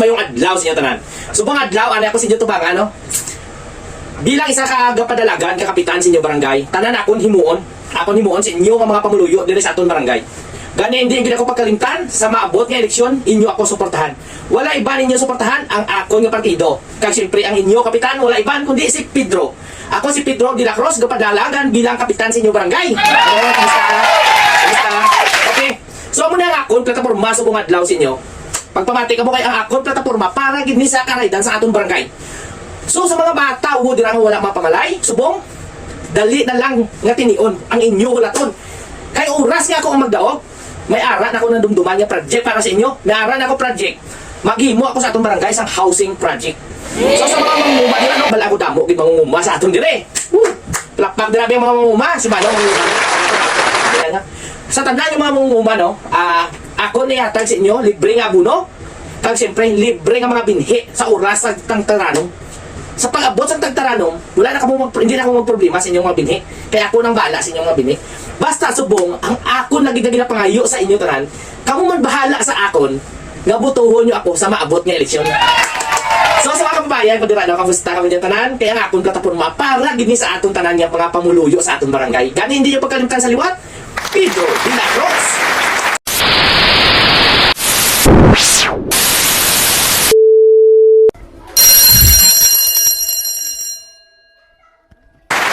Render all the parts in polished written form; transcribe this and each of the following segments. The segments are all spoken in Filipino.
Mayong adlaw sa inyo tanan. Subong adlaw ani ako sa inyo tubangan no. Bilang isa ka gapadalagan ka kapitan sa inyo barangay, tanan akon himuon. Akon himuon sa inyo nga mga pamuluyo diri sa aton barangay. Gani hindi gid ako pagkalimtan sa maabot nga eleksyon, inyo ako suportahan. Wala iban ninyo suportahan ang akon nga partido. Kay siyempre ang inyo kapitan wala iban kundi si Pedro. Ako si Pedro de la Cruz gapadalagan bilang kapitan sa inyo barangay. Oh, kamusta? Kamusta? Okay. So mo na akon plataporma sa bungad adlaw sa inyo. Pagpamati ka mo kay ang akon plataporma para gid ni sa karaydan sa aton barangay. So sa mga bata ug dirang wala mapamalay, subong dali na lang nga tinion ang inyo hulaton. Kay oras nga ako ang magdaog, may ara na ako ng dumduman nga project para sa inyo. May ara na ako project. Maghimo ako sa aton barangay sang housing project. So sa mga mangunguma dira no, bala ko damo gid mangunguma sa aton dire. Plakpak dira ang mga mangunguma, si Manong. Sa tandaan yung mga mangunguma no, ako ni hatag sa inyo libre nga abono. Kag siyempre libre nga mga binhi sa oras sa tangtaranong. Sa pag-abot sa tagtaranong, wala na hindi na ako magproblema sa inyong mga binhi. Kaya ako nang bahala sa inyong mga binhi. Basta subong, ang ako na ginapangayo sa inyo tanan, kamu man bahala sa akon, nga butuhon nyo ako sa maabot nga eleksyon. So sa mga kababayan, kung na kamusta kami dyan tanan, kaya ang akong plataporma para gini sa aton tanan yung mga pamuluyo sa aton barangay. Gani hindi nyo pagkalimtan sa liwat, Pedro de la Cruz.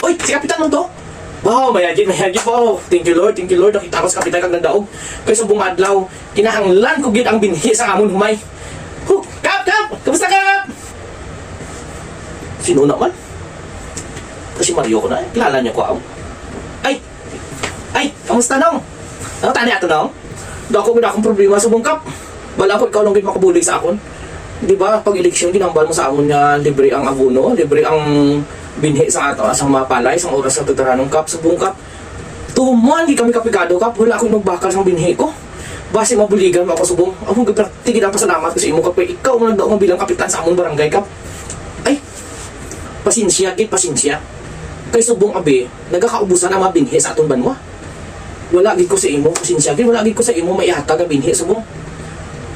Uy, si Kapitan mo to? Wow, mayagin po. Thank you Lord. Nakita ko sa Kapitan kang nandaog. Kaya subong adlaw, kinahanglan ko gid ang binhi sa amon humay. Kap! Kamusta Kap? Sino naman? Kasi Mario ko na, kilala niya ko ako. Ay, kamusta nong? Ano tani ato nong? Dako akong problema subong Kap. Bala ko ikaw lang gid makabulig sa akon. Di ba, pag eleksyon ginambal mo sa amon nga libre ang abono, libre ang binhi sa ato, sa mga palay, sa oras sa tutaranong Kap, subong Kap. Tumuan, di kami kapikado Kap, wala akong nagbakal sa binhi ko. Base mabuligan mo ako subong. Ako tigid ang pasalamat ko sa imo Kap, ikaw man nagdaog bilang kapitan sa amon barangay Kap. Ay, pasensya. Kay subong abi, nagakaubusan ang mga binhi sa aton banwa. Wala gid ko sa imo, pasensya gid, wala gid ko sa imo maihatag ang binhi subong.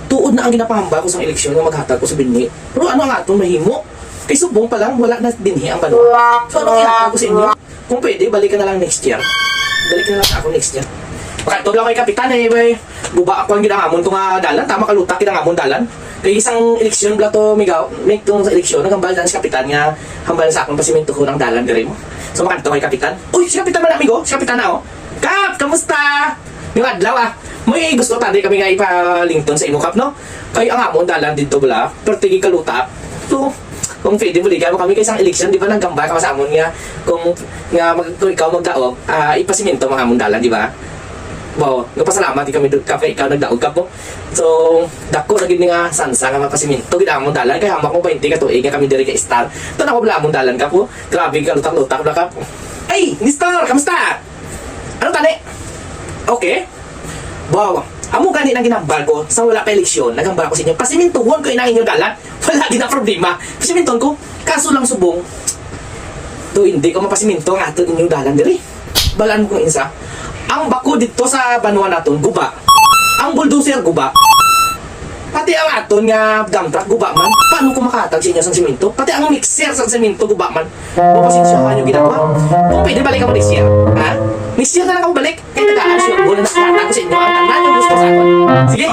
Tuod na ang ginapahamba ko sa eleksyon nga maghatag ko sa binhi. Pero ano ang atong mahimo? Kay subong pa lang, wala na binhi ang banwa. So ano ihatag ko sa inyo? Kung pwede, balik ka na lang next year. Balik ka na lang sa ako next year. Pakatog lang kay Kapitan bay. Guba ako ang ginangamon itong dalan. Tama kalutak ginangamon dalan. Kay isang eleksyon bla to migaw. Make itong sa eleksyon. Nagambal na si Kapitan nga hambal sa akong pasimento ko ng dalan dire mo. So makatog kay Kapitan. Uy, si Kapitan man amigo. Si Kapitan na oh. Kap, kamusta? Yung adlaw May gusto tadi kami nga ipalington sa imo Kap no. Kay ang amon dalan dito bla. Pertigi kalutak. So kung pwede buligan mo kami kay isang eleksyon, di ba naggamba ka sa amon nga kung ikaw magdaog, ipasimento mga amon dalan, di ba? Wow, nagpasalamat di kami kay ikaw nagdaog ka po. So, dako na gid nga sansa nga mapasimento gid amon dalan kay hamak mo 20 ka tuig nga kami diri kay Star. Tanaw bla amon dalan ka po. Grabe ka lutak-lutak na Kap. Ay, Mister, kamusta? Ano tani? Okay. Wow. Amo gani nang ginambal ko sa wala pa eleksyon, nagambal ko sa inyo. Pasimintuhon ko inang inyong dalan. Wala din na problema. Pasimintuhon ko. Kaso lang subong. To hindi ko mapasiminto nga ato inyong dalan diri. Balaan ko insa. Ang bako dito sa banwa naton guba. Ang bulldozer guba. Pati ang aton nga dump truck guba man. Paano ko makatag sa inyo sa simento? Pati ang mixer sa simento guba man. Mapasensyahan nyo ginagawa. Kung pwede balik ako next year. Ha? Next year na lang ako balik. Kaya tagaan sure. Wala na nakatag ko sa inyo. Ang tanan yung gusto sa akin. Sige.